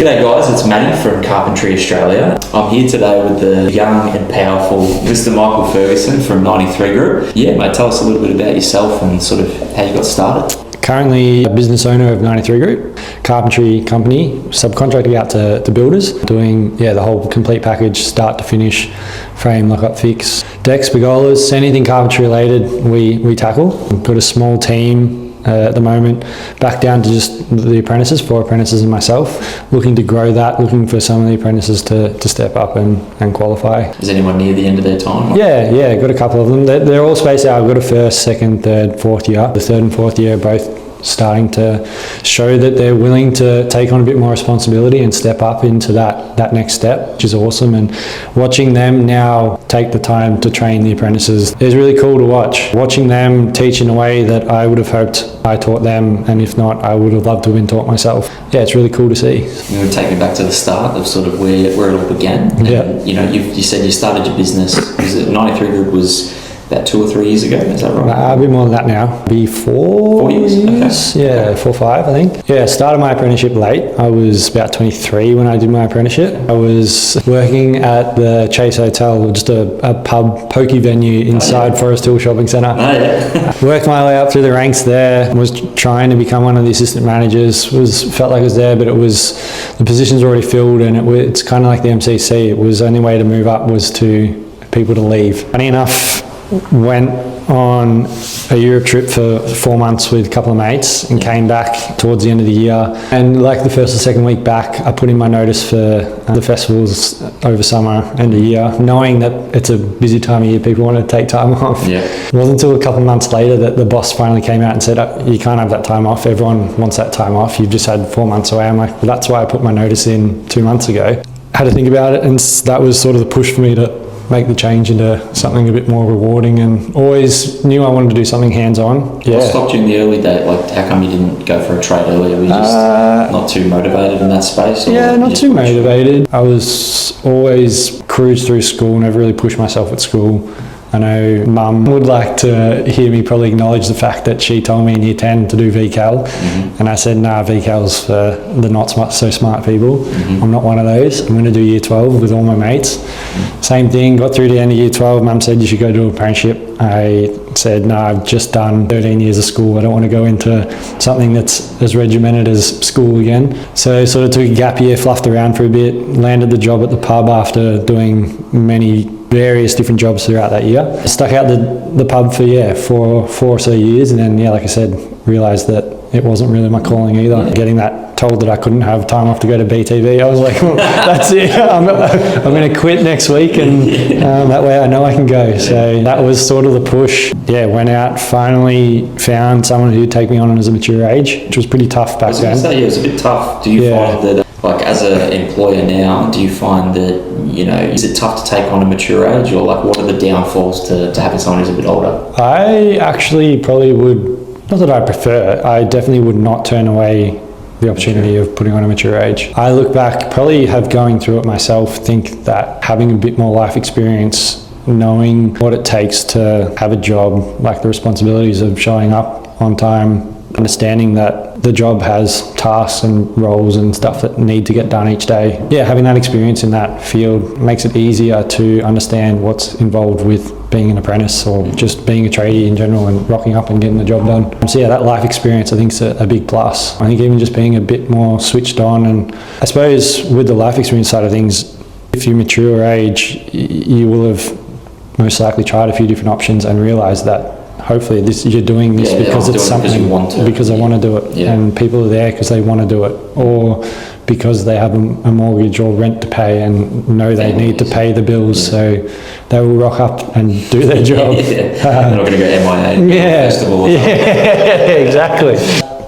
G'day guys, it's Matty from Carpentry Australia. I'm here today with the young and powerful Mr. Michael Ferguson from 93 Group. Yeah, mate, tell us a little bit about yourself and sort of how you got started. Currently a business owner of 93 Group, carpentry company, subcontracting out to builders, doing the whole complete package, start to finish, frame, lock-up, fix, decks, pergolas, anything carpentry related we tackle. We've got a small team at the moment, back down to just the apprentices, 4 apprentices and myself, looking to grow that, looking for some of the apprentices to step up and qualify. Is anyone near the end of their time? Yeah, got a couple of them. They're all spaced out. I've got a first, second, third, fourth year. The third and fourth year are both starting to show that they're willing to take on a bit more responsibility and step up into that next step, which is awesome. And watching them now take the time to train the apprentices is really cool to watch. Watching them teach in a way that I would have hoped I taught them, and if not, I would have loved to have been taught myself. Yeah, it's really cool to see. You would take me back to the start of sort of where it all began. And, you said you started your business. Was it 93 Group was about 2 or 3 years ago, is that right? A bit more than that now. Be 4 years? Okay. Yeah, 4 or 5, I think. Yeah, started my apprenticeship late. I was about 23 when I did my apprenticeship. I was working at the Chase Hotel, just a pub, pokey venue inside Forest Hill Shopping Centre. Worked my way up through the ranks there, was trying to become one of the assistant managers, felt like I was there, but the position's already filled, and it's kind of like the MCC. It was the only way to move up was to people to leave. Funny enough, went on a Europe trip for 4 months with a couple of mates and came back towards the end of the year. And like the first or second week back, I put in my notice for the festivals over summer and the year, knowing that it's a busy time of year, people want to take time off. Yeah. It wasn't until a couple of months later that the boss finally came out and said, you can't have that time off. Everyone wants that time off. You've just had 4 months away. I'm like, well, that's why I put my notice in 2 months ago. Had to think about it, and that was sort of the push for me to make the change into something a bit more rewarding, and always knew I wanted to do something hands-on. Yeah. What stopped you in the early days? Like, how come you didn't go for a trade earlier? Were you just not too motivated in that space? Yeah, not too motivated. I was always cruised through school, never really pushed myself at school. I know Mum would like to hear me probably acknowledge the fact that she told me in year 10 to do VCAL, and I said, nah, VCAL's for the not so smart people. I'm not one of those. I'm going to do year 12 with all my mates. Same thing, got through the end of year 12, Mum said you should go do an apprenticeship. I said, no, I've just done 13 years of school. I don't want to go into something that's as regimented as school again. So sort of took a gap year, fluffed around for a bit, landed the job at the pub after doing many various different jobs throughout that year. Stuck out the pub for four or so years, and then like I said, realised that it wasn't really my calling either. Yeah. Getting that told that I couldn't have time off to go to BTV, I was like, well, that's it. I'm going to quit next week, and that way I know I can go. So that was sort of the push. Yeah, went out, finally found someone who'd take me on as a mature age, which was pretty tough back then. It was a bit tough. Do you find that, like, as an employer now, do you find that, is it tough to take on a mature age, or like what are the downfalls to having someone who's a bit older? I actually probably would, not that I prefer, I definitely would not turn away the opportunity of putting on a mature age. I look back, probably have going through it myself, think that having a bit more life experience, knowing what it takes to have a job, like the responsibilities of showing up on time, understanding that the job has tasks and roles and stuff that need to get done each day. Yeah, having that experience in that field makes it easier to understand what's involved with being an apprentice or just being a tradie in general and rocking up and getting the job done. So yeah, that life experience I think is a big plus. I think even just being a bit more switched on, and I suppose with the life experience side of things, if you mature age, you will have most likely tried a few different options and realised that hopefully you're doing this because it's something, because I want to do it, and people are there because they want to do it, or because they have a mortgage or rent to pay and know they need to pay the bills, so they will rock up and do their job. They're not going to go MIA first of all. Exactly.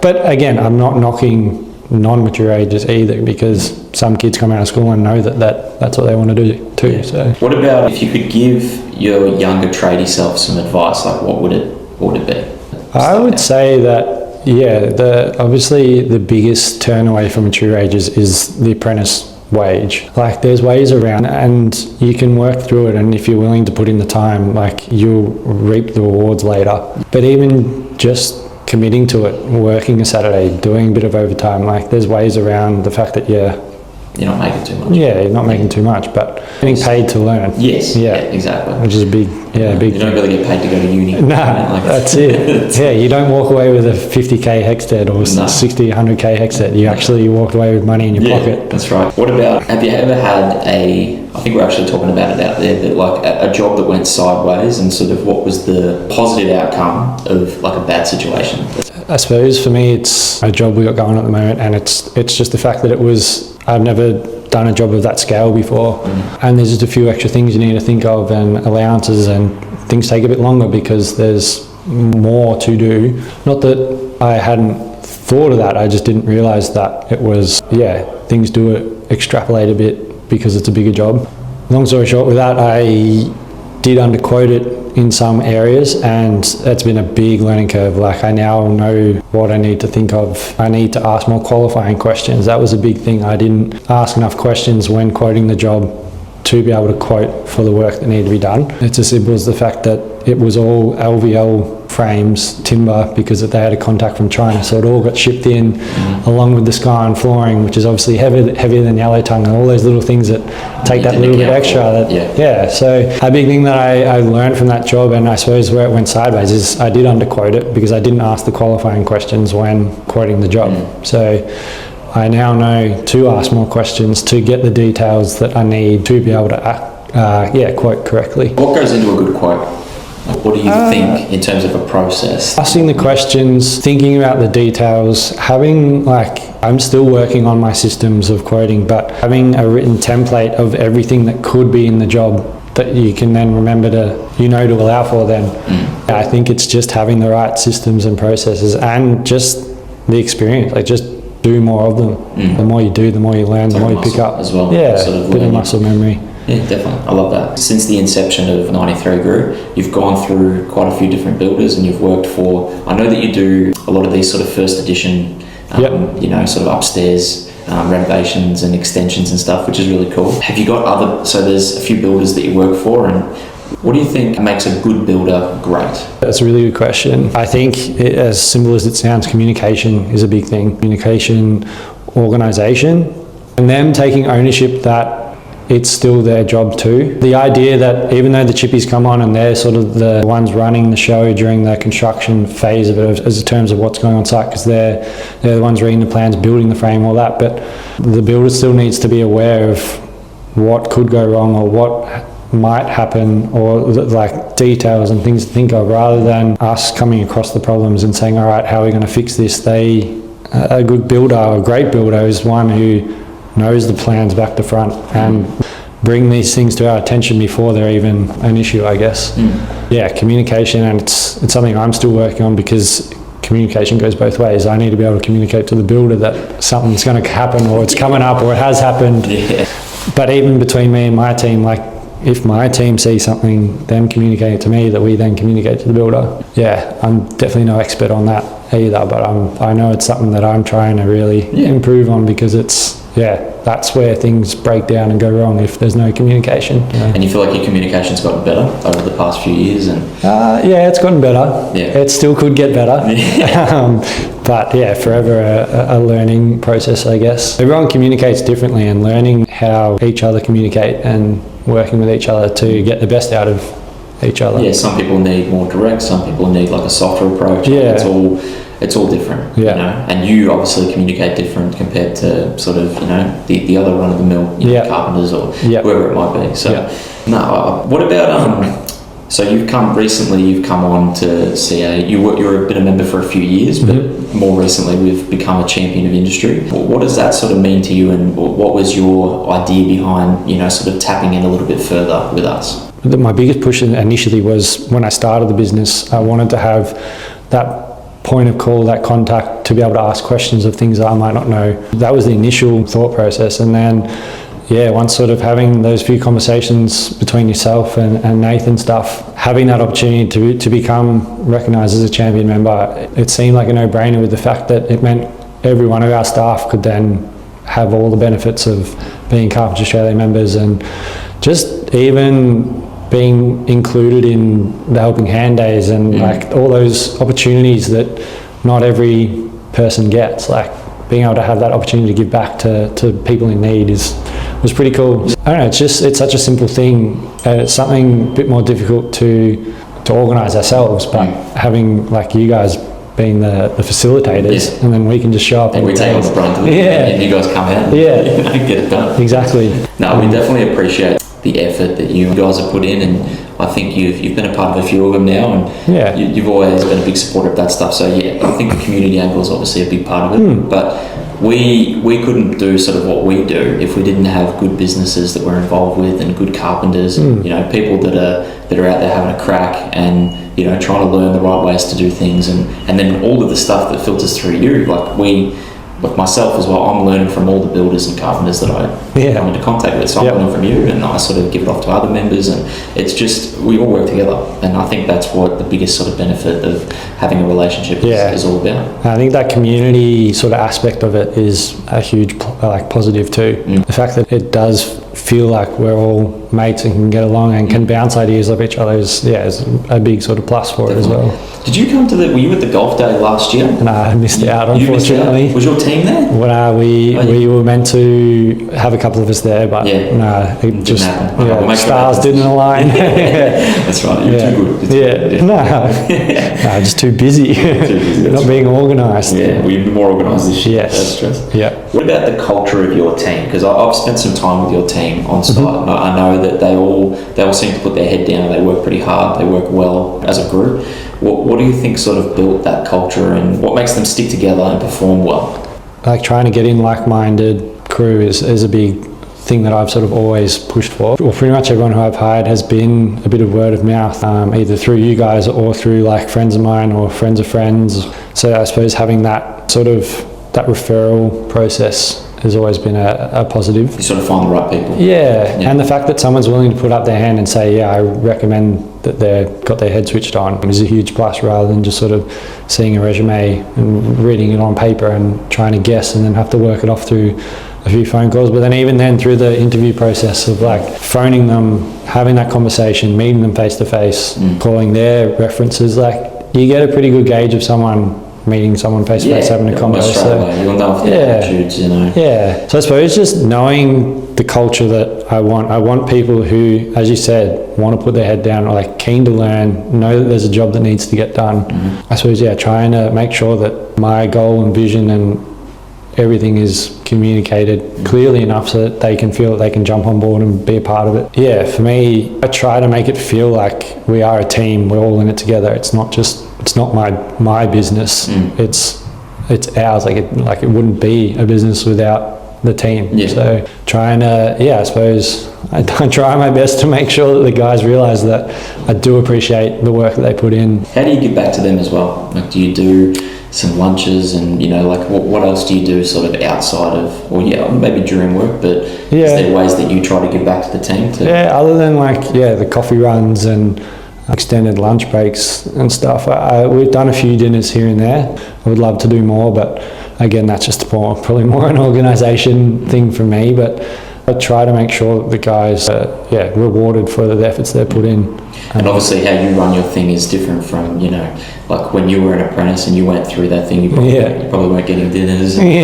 But again, I'm not knocking non-mature ages either, because some kids come out of school and know that's what they want to do too. Yeah. So what about if you could give your younger tradie self some advice, like what would it be? I would say that obviously the biggest turn away from mature ages is the apprentice wage. Like, there's ways around, and you can work through it, and if you're willing to put in the time, like, you'll reap the rewards later. But even just committing to it, working a Saturday, doing a bit of overtime, like, there's ways around the fact that you're not making too much. Yeah, you're not making too much, but getting paid to learn. Yes. Yeah. Exactly. Which is a big, big. You don't really get paid to go to uni. No, that's it. Yeah, you don't walk away with a 50k Hexted or 60, 100k Hexted. You actually walked away with money in your pocket. That's right. What about, have you ever had I think we're actually talking about it out there, but like a job that went sideways, and sort of what was the positive outcome of like a bad situation? I suppose for me it's a job we got going at the moment, and it's just the fact that I've never done a job of that scale before, and there's just a few extra things you need to think of, and allowances, and things take a bit longer because there's more to do. Not that I hadn't thought of that, I just didn't realise that it was, things do extrapolate a bit because it's a bigger job. Long story short, with that, I did underquote it in some areas, and that's been a big learning curve. Like, I now know what I need to think of. I need to ask more qualifying questions. That was a big thing. I didn't ask enough questions when quoting the job to be able to quote for the work that needed to be done. It's as simple as the fact that it was all LVL frames, timber, because they had a contact from China, so it all got shipped in along with the sky and flooring, which is obviously heavier than yellow tongue, and all those little things that take that little bit extra. So a big thing that I learned from that job, and I suppose where it went sideways, is I did underquote it because I didn't ask the qualifying questions when quoting the job. So I now know to ask more questions to get the details that I need to be able to quote correctly. What goes into a good quote? What do you think in terms of a process? Asking the questions, thinking about the details, I'm still working on my systems of quoting, but having a written template of everything that could be in the job that you can then remember to allow for then. I think it's just having the right systems and processes, and just the experience, just do more of them. The more you do, the more you learn, the more you pick up. As well. Yeah, sort of bit of muscle memory. Yeah, definitely. I love that. Since the inception of 93 Group, you've gone through quite a few different builders, and you've worked for, I know that you do a lot of these sort of first edition, sort of upstairs renovations and extensions and stuff, which is really cool. Have you got so there's a few builders that you work for, and what do you think makes a good builder great? That's a really good question. I think, as simple as it sounds, communication is a big thing. Communication, organisation, and them taking ownership that it's still their job too. The idea that even though the chippies come on and they're sort of the ones running the show during the construction phase of it, as in terms of what's going on site, because they're the ones reading the plans, building the frame, all that, but the builder still needs to be aware of what could go wrong or what might happen, or like details and things to think of, rather than us coming across the problems and saying, all right, how are we going to fix this? A good builder, or a great builder, is one who knows the plans back to front and bring these things to our attention before they're even an issue, I guess. Communication, and it's something I'm still working on, because communication goes both ways. I need to be able to communicate to the builder that something's going to happen, or it's coming up, or it has happened. But even between me and my team, if my team sees something, them communicating to me, that we then communicate to the builder. I'm definitely no expert on that either, but I know it's something that I'm trying to really improve on, because that's where things break down and go wrong if there's no communication. And you feel like your communication's gotten better over the past few years? And it's gotten better. It still could get better. But forever a learning process, I guess. Everyone communicates differently, and learning how each other communicate and working with each other to get the best out of each other. Some people need more direct, some people need like a softer approach. It's all different, you know, and you obviously communicate different compared to sort of, the other run-of-the-mill carpenters or whoever it might be. So, what about, so you've come on to CA, you're been a member for a few years, but more recently we've become a champion of industry. What does that sort of mean to you, and what was your idea behind, sort of tapping in a little bit further with us? My biggest push initially was when I started the business. I wanted to have that point of call, that contact, to be able to ask questions of things that I might not know. That was the initial thought process, and then once sort of having those few conversations between yourself and Nathan stuff, having that opportunity to become recognised as a champion member, it seemed like a no-brainer, with the fact that it meant every one of our staff could then have all the benefits of being Carpenters Australia members, and just even being included in the Helping Hand Days, and all those opportunities that not every person gets, being able to have that opportunity to give back to people in need was pretty cool. I don't know, it's such a simple thing, and it's something a bit more difficult to organise ourselves, but having like you guys being the facilitators, and then we can just show up and we take on the brunt of it, and you guys come out and get it done. Exactly. No, we definitely appreciate the effort that you guys have put in, and I think you've been a part of a few of them now, and you've always been a big supporter of that stuff. So I think the community angle is obviously a big part of it, but we couldn't do sort of what we do if we didn't have good businesses that we're involved with and good carpenters, people that are out there having a crack and trying to learn the right ways to do things, and then all of the stuff that filters through you, like myself as well. I'm learning from all the builders and carpenters that I come into contact with. So I'm learning from you, and I sort of give it off to other members, and it's just we all work together. And I think that's what the biggest sort of benefit of having a relationship is all about. I think that community sort of aspect of it is a huge positive too. The fact that it does feel like we're all mates and can get along and can bounce ideas off each other is a big sort of plus for it as well. Did you come to were you at the golf day last year? No, I missed out, unfortunately. Was your team there? Well, we were meant to have a couple of us there, but it just stars didn't align. That's right. You're too good. No, just too busy. Not being organised. Yeah, well, you've been more organised this year. Yes. That's yeah. What about the culture of your team? Because I've spent some time with your team on site. I know that they all seem to put their head down. They work pretty hard. They work well as a group. What do you think sort of built that culture, and what makes them stick together and perform well? Like trying to get in like-minded crew is a big thing that I've sort of always pushed for. Well, pretty much everyone who I've hired has been a bit of word of mouth, either through you guys or through like friends of mine or friends of friends. So I suppose having that sort of that referral process has always been a positive. You sort of find the right people. Yeah, and the fact that someone's willing to put up their hand and say, I recommend that they've got their head switched on is a huge plus, rather than just sort of seeing a resume and reading it on paper and trying to guess and then have to work it off through a few phone calls. But then even then through the interview process of like phoning them, having that conversation, meeting them face to face, calling their references, like you get a pretty good gauge of someone, meeting someone face to face, having a conversation. You'll know if their attitudes, Yeah. So I suppose just knowing the culture that I want people who, as you said, want to put their head down, like keen to learn, know that there's a job that needs to get done. I suppose, trying to make sure that my goal and vision and everything is communicated clearly enough so that they can feel that they can jump on board and be a part of it. Yeah, for me, I try to make it feel like we are a team, we're all in it together. It's not my business. It's ours. Like it wouldn't be a business without the team. So trying to, I suppose I try my best to make sure that the guys realise that I do appreciate the work that they put in. How do you give back to them as well? Like, do you do some lunches and what else do you do sort of outside of, maybe during work, but is there ways that you try to give back to the team too? Other than the coffee runs and extended lunch breaks and stuff. We've done a few dinners here and there. I would love to do more, but again, that's just probably more an organisation thing for me. But I try to make sure that the guys are rewarded for the efforts they put in. And obviously how you run your thing is different from, like when you were an apprentice and you went through that thing, you probably weren't getting dinners. Not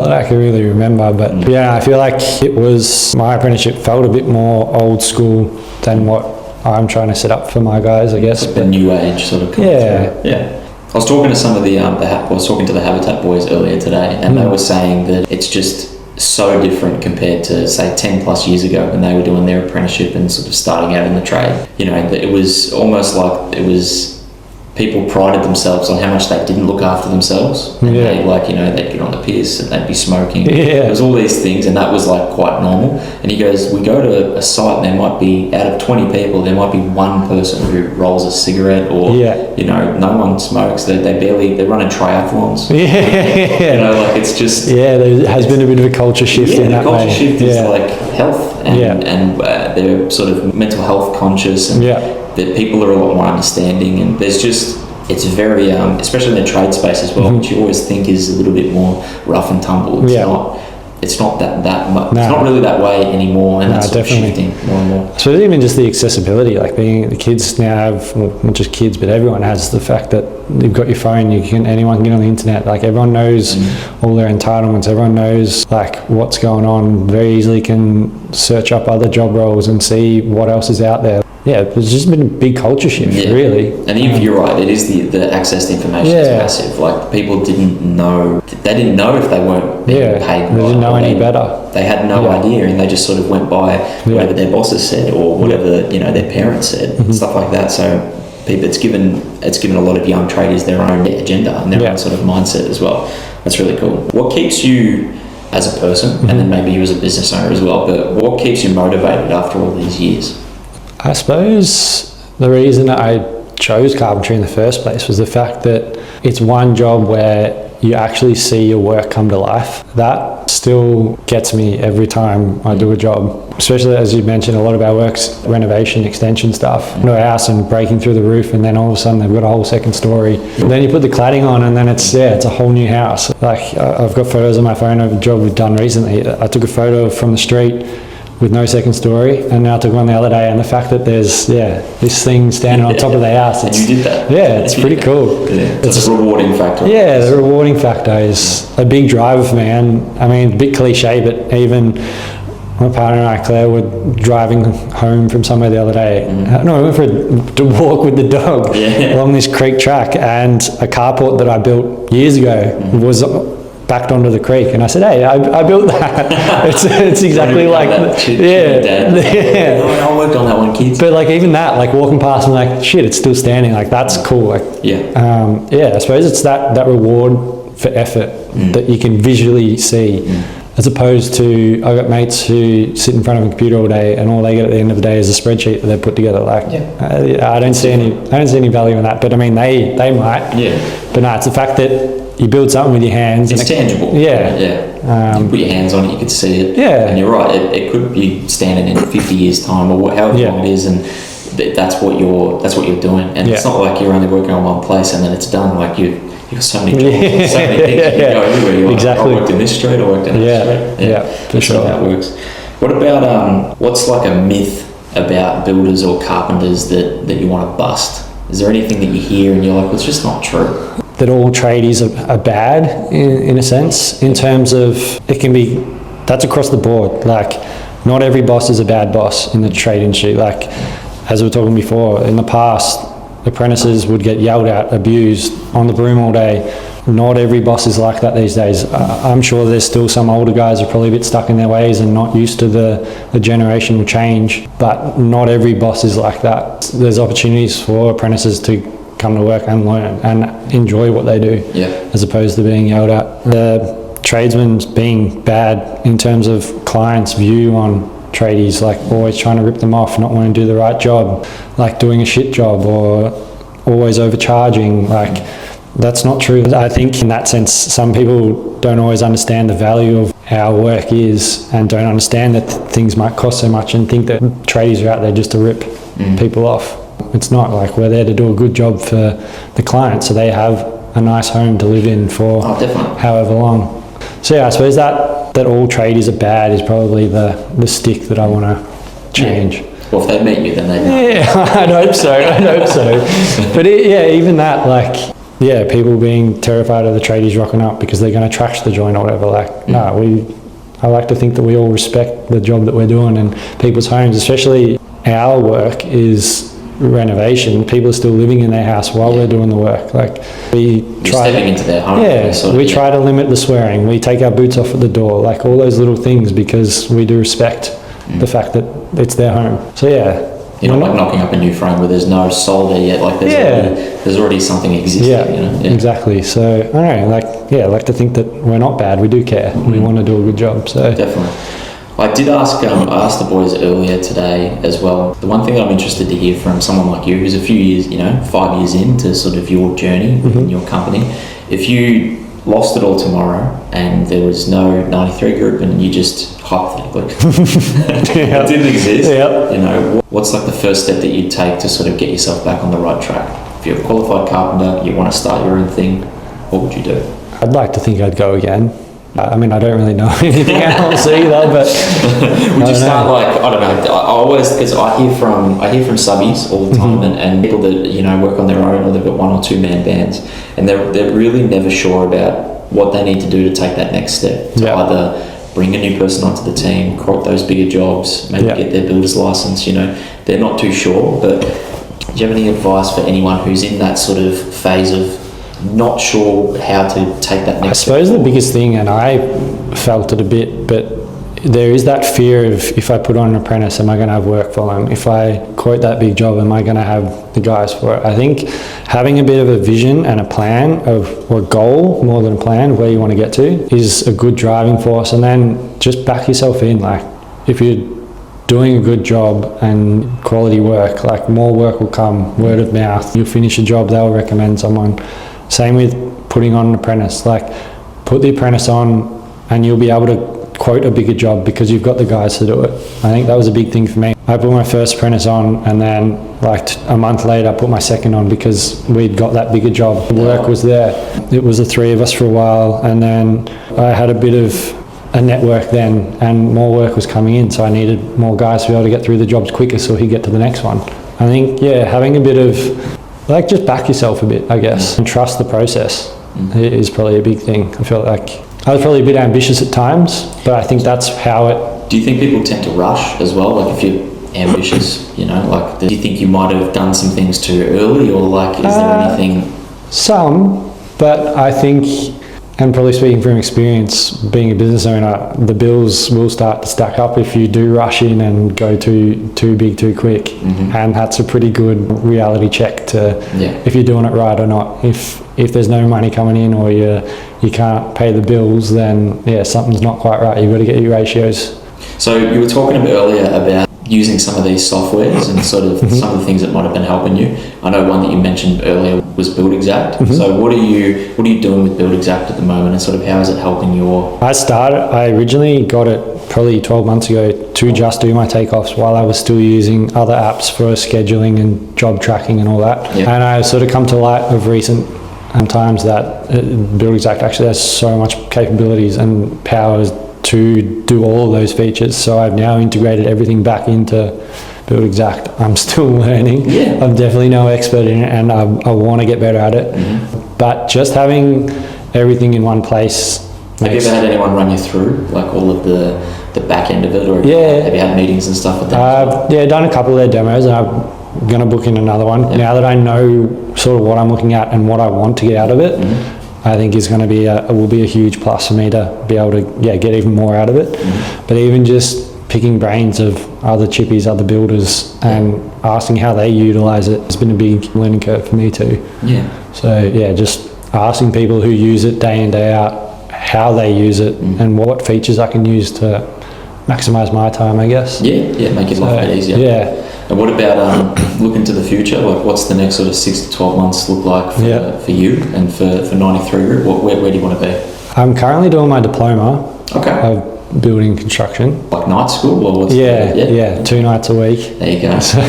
that I can really remember, but I feel like my apprenticeship felt a bit more old school than what I'm trying to set up for my guys, I guess. Like the new age sort of coming through. Yeah. I was talking to some of I was talking to the Habitat boys earlier today, and they were saying that it's just so different compared to say 10 plus years ago when they were doing their apprenticeship and sort of starting out in the trade. It was almost like people prided themselves on how much they didn't look after themselves, and they'd get on the piss and they'd be smoking. There was all these things, and that was like quite normal. And he goes, we go to a site and there might be, out of 20 people, there might be one person who rolls a cigarette, or no one smokes. They're running triathlons. It's just there has been a bit of a culture shift in that way. The culture shift is like health and they're sort of mental health conscious, and that people are a lot more understanding, and it's very especially in the trade space as well, which you always think is a little bit more rough and tumble. It's not. it's not that much. No. It's not really that way anymore, and that's definitely shifting more and more. So even just the accessibility, like being the kids now have, well, not just kids, but everyone has the fact that you've got your phone, anyone can get on the internet. Like everyone knows all their entitlements. Everyone knows like what's going on. Very easily can search up other job roles and see what else is out there. Yeah, there's just been a big culture shift, really. And even you're right, it is the access to information is massive. Like people didn't know if they weren't being paid. They didn't know any better. They had no idea, and they just sort of went by whatever their bosses said or whatever their parents said, stuff like that. So it's given a lot of young traders their own agenda and their own sort of mindset as well. That's really cool. What keeps you as a person, and then maybe you as a business owner as well, but what keeps you motivated after all these years? I suppose the reason that I chose carpentry in the first place was the fact that it's one job where you actually see your work come to life. That still gets me every time I do a job. Especially as you mentioned, a lot of our work's renovation, extension stuff. Into a house and breaking through the roof, and then all of a sudden they've got a whole second story. And then you put the cladding on, and then it's a whole new house. Like I've got photos on my phone of a job we've done recently. I took a photo from the street with no second story, and now I took one the other day, and the fact that there's this thing standing on top of the house, and you did that. It's pretty cool. It's a rewarding factor. The rewarding factor is a big driver for me. And I mean, a bit cliche, but even my partner and I, Claire, were driving home from somewhere the other day. No, we went to walk with the dog along this creek track, and a carport that I built years ago was backed onto the creek, and I said, "Hey, I built that." it's exactly like I worked on that one, kids. But like even that, like walking past, I'm like, shit, it's still standing. Like that's cool. Like I suppose it's that reward for effort that you can visually see, as opposed to I've got mates who sit in front of a computer all day, and all they get at the end of the day is a spreadsheet that they put together. Like I don't see any value in that. But I mean, they might. But no, it's the fact that you build something with your hands. It's tangible. You put your hands on it, you could see it. And you're right, it could be standing in 50 years' time or however long it is, and that's what you're doing. And it's not like you're only working on one place and then it's done. Like you've got so many jobs, so many things you can go everywhere. You're exactly. I worked in this street, I worked in that street. For sure. How it works. What about what's like a myth about builders or carpenters that you want to bust? Is there anything that you hear and you're like, well, it's just not true? That all tradies are bad in a sense, in terms of that's across the board. Like not every boss is a bad boss in the trade industry. Like as we were talking before, in the past, apprentices would get yelled at, abused, on the broom all day. Not every boss is like that these days. I'm sure there's still some older guys who are probably a bit stuck in their ways and not used to the generational change, but not every boss is like that. There's opportunities for apprentices to come to work and learn and enjoy what they do, as opposed to being yelled at. The tradesmen being bad in terms of clients' view on tradies, like always trying to rip them off, not wanting to do the right job, like doing a shit job or always overcharging. Like that's not true. I think in that sense, some people don't always understand the value of our work is, and don't understand that things might cost so much, and think that tradies are out there just to rip people off. It's not. Like we're there to do a good job for the client, so they have a nice home to live in for however long. So I suppose that all tradies are bad is probably the stick that I want to change. Well, if they meet you, then they know. I'd hope so. But even that, like, people being terrified of the tradies rocking up because they're going to trash the joint or whatever. Like, I like to think that we all respect the job that we're doing in people's homes, especially our work is renovation. People are still living in their house while we're doing the work. Like we try stepping into their home. We try to limit the swearing. We take our boots off at the door. Like all those little things, because we do respect the fact that it's their home. So you're not like knocking up a new frame where there's no soul there yet. Like there's already something existing. Exactly. So I don't know. I like to think that we're not bad. We do care. We want to do a good job. So definitely. I did ask, I asked the boys earlier today as well. The one thing that I'm interested to hear from someone like you, who's a few years, 5 years into sort of your journey in your company, if you lost it all tomorrow and there was no 93 group and you just hypothetically it didn't exist, what's like the first step that you'd take to sort of get yourself back on the right track? If you're a qualified carpenter, you want to start your own thing, what would you do? I'd like to think I'd go again. I mean, I don't really know anything else either, but would you start like, I don't know, I always, because I hear from subbies all the time, and people that, you know, work on their own, or they've got 1 or 2 man bands, and they're really never sure about what they need to do to take that next step, to either bring a new person onto the team, quote those bigger jobs, maybe get their builder's license, you know, they're not too sure. But do you have any advice for anyone who's in that sort of phase of not sure how to take that next step? I suppose the biggest thing, and I felt it a bit, but there is that fear of, if I put on an apprentice, am I going to have work for them? If I quote that big job, am I going to have the guys for it? I think having a bit of a vision and a plan or a goal, more than a plan, of where you want to get to, is a good driving force. And then just back yourself in. Like, if you're doing a good job and quality work, like, more work will come, word of mouth. You'll finish a job, they'll recommend someone. Same with putting on an apprentice. Like, put the apprentice on and you'll be able to quote a bigger job because you've got the guys to do it. I think that was a big thing for me. I put my first apprentice on, and then like a month later I put my second on because we'd got that bigger job. The work was there. It was the 3 of us for a while, and then I had a bit of a network then, and more work was coming in, so I needed more guys to be able to get through the jobs quicker so he'd get to the next one. I think, having a bit of, like, just back yourself a bit, I guess, and trust the process is probably a big thing. I felt like I was probably a bit ambitious at times, but I think that's how it... Do you think people tend to rush as well? Like, if you're ambitious, you know, like, do you think you might have done some things too early, or like, is there anything? Some, but I think, and probably speaking from experience, being a business owner, the bills will start to stack up if you do rush in and go too big too quick. And that's a pretty good reality check to if you're doing it right or not. If there's no money coming in, or you can't pay the bills, then something's not quite right. You've got to get your ratios. So you were talking a bit earlier about using some of these softwares and sort of some of the things that might have been helping you. I know one that you mentioned earlier was Build Exact. So what are you doing with Build Exact at the moment, and sort of how is it helping your... I originally got it probably 12 months ago to just do my takeoffs while I was still using other apps for scheduling and job tracking and all that. And I've sort of come to light of recent times that Build Exact actually has so much capabilities and powers to do all of those features. So I've now integrated everything back into Build Exact. I'm still learning. I'm definitely no expert in it, and I want to get better at it. But just having everything in one place. Have you ever had anyone run you through like all of the back end of it, or have you had meetings and stuff with them? I've done a couple of their demos, and I'm going to book in another one. Now that I know sort of what I'm looking at and what I want to get out of it, I think is going to be will be a huge plus for me to be able to get even more out of it. But even just picking brains of other chippies, other builders, and asking how they utilize it has been a big learning curve for me too. So just asking people who use it day in, day out, how they use it and what features I can use to maximize my time, I guess. Make your life a bit easier. And what about looking to the future? Like, what's the next sort of 6 to 12 months look like for you and for 93 Group? Where do you want to be? I'm currently doing my diploma of building construction. Like night school, or what's 2 nights a week. There you go. So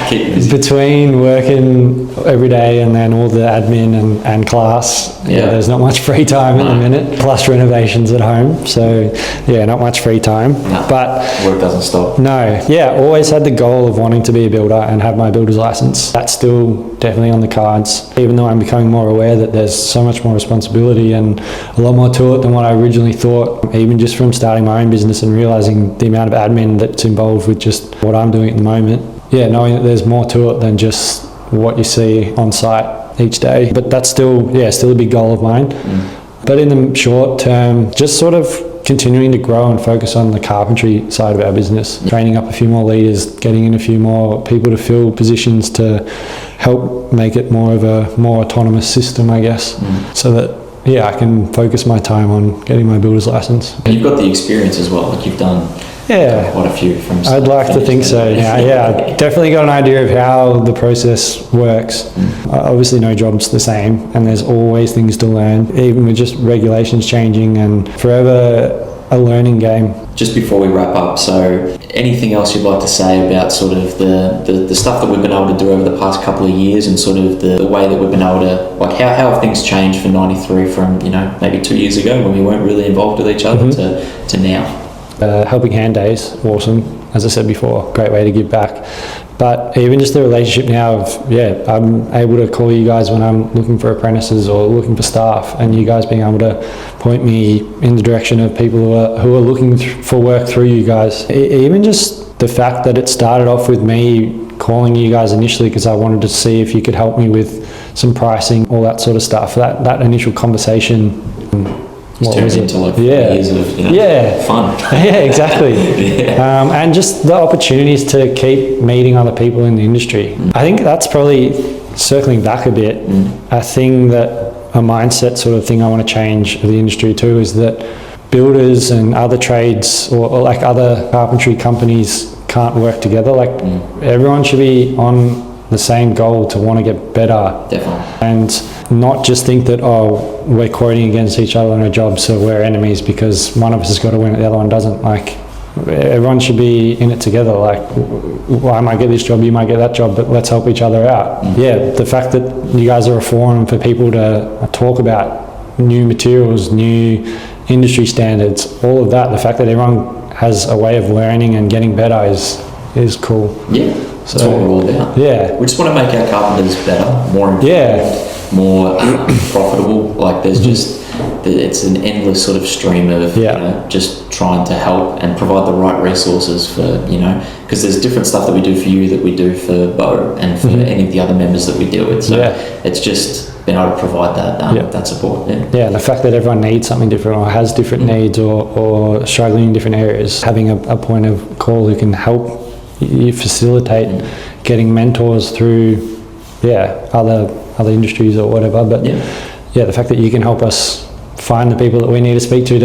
keep busy. Between working every day and then all the admin and class, there's not much free time at the minute, plus renovations at home, so not much free time. But work doesn't stop. Always had the goal of wanting to be a builder and have my builder's license. That's still definitely on the cards, even though I'm becoming more aware that there's so much more responsibility and a lot more to it than what I originally thought, even just from starting my own business and realizing the amount of admin that's involved with just what I'm doing at the moment. Knowing that there's more to it than just what you see on site each day. But that's still a big goal of mine. But in the short term, just sort of continuing to grow and focus on the carpentry side of our business, training up a few more leaders, getting in a few more people to fill positions to help make it more of a more autonomous system, I guess, so that I can focus my time on getting my builder's license. And you've got the experience as well, like you've done quite a few from start. I'd like to think so. Definitely got an idea of how the process works. Obviously no job's the same, and there's always things to learn, even with just regulations changing and forever a learning game. Just before we wrap up, so anything else you'd like to say about sort of the stuff that we've been able to do over the past couple of years, and sort of the way that we've been able to, like, how have things changed for 93 from, you know, maybe 2 years ago when we weren't really involved with each other to now? Helping Hand Days, awesome. As I said before, great way to give back. But even just the relationship now of, I'm able to call you guys when I'm looking for apprentices or looking for staff, and you guys being able to point me in the direction of people who are looking for work through you guys. Even just the fact that it started off with me calling you guys initially because I wanted to see if you could help me with some pricing, all that sort of stuff. That initial conversation. It's turned into like 4 years of, you know, fun. Yeah, exactly. And just the opportunities to keep meeting other people in the industry. I think that's probably, circling back a bit, a thing that, a mindset sort of thing I want to change of the industry too, is that builders and other trades or like other carpentry companies can't work together. Like everyone should be on the same goal to want to get better. Definitely. And not just think that, we're quoting against each other on a job, so we're enemies because one of us has got to win it, the other one doesn't. Like, everyone should be in it together. Like, well, I might get this job, you might get that job, but let's help each other out. The fact that you guys are a forum for people to talk about new materials, new industry standards, all of that, the fact that everyone has a way of learning and getting better is cool. Yeah, that's what we're all about. Yeah. We just want to make our carpenters better, more informed, more profitable. Like, there's just, it's an endless sort of stream of, you know, just trying to help and provide the right resources for, you know, because there's different stuff that we do for you that we do for Bo and for any of the other members that we deal with. So it's just being able to provide that that support. And the fact that everyone needs something different or has different needs or struggling in different areas, having a point of call who can help you facilitate getting mentors through other industries or whatever, but the fact that you can help us find the people that we need to speak to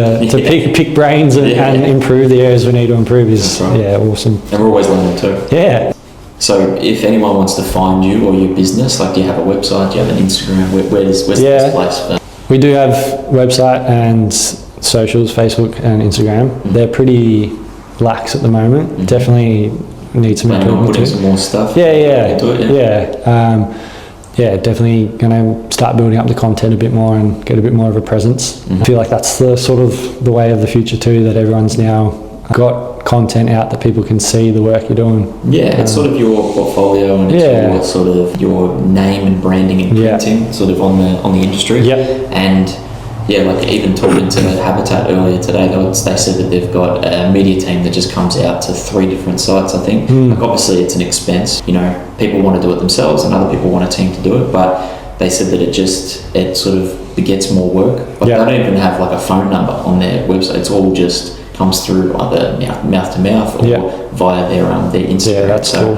pick brains and improve the areas we need to improve is awesome. And we're always learning too. So if anyone wants to find you or your business, like, do you have a website, do you have an Instagram, where's the best place for? We do have website and socials, Facebook and Instagram. They're pretty lax at the moment. Definitely need some improvement too. Some more stuff. Definitely going to start building up the content a bit more and get a bit more of a presence. I feel like that's the sort of the way of the future too, that everyone's now got content out that people can see the work you're doing. It's sort of your portfolio and it's your sort of your name and branding and printing sort of on the industry. And like even talking to Habitat earlier today, they said that they've got a media team that just comes out to 3 different sites, I think. Like, obviously it's an expense, you know, people want to do it themselves and other people want a team to do it, but they said that it sort of begets more work. Like, they don't even have like a phone number on their website. It's all just comes through either mouth to mouth or via their Instagram. That's cool.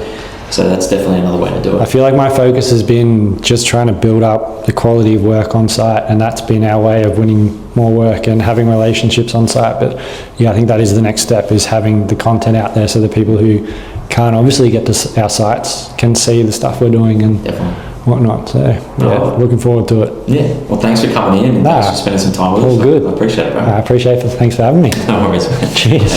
So that's definitely another way to do it. I feel like my focus has been just trying to build up the quality of work on site, and that's been our way of winning more work and having relationships on site. But I think that is the next step, is having the content out there so the people who can't obviously get to our sites can see the stuff we're doing and whatnot. So looking forward to it. Well, thanks for coming in and thanks for spending some time with us. All good. I appreciate it, bro. I appreciate it. Thanks for having me. No worries. Cheers.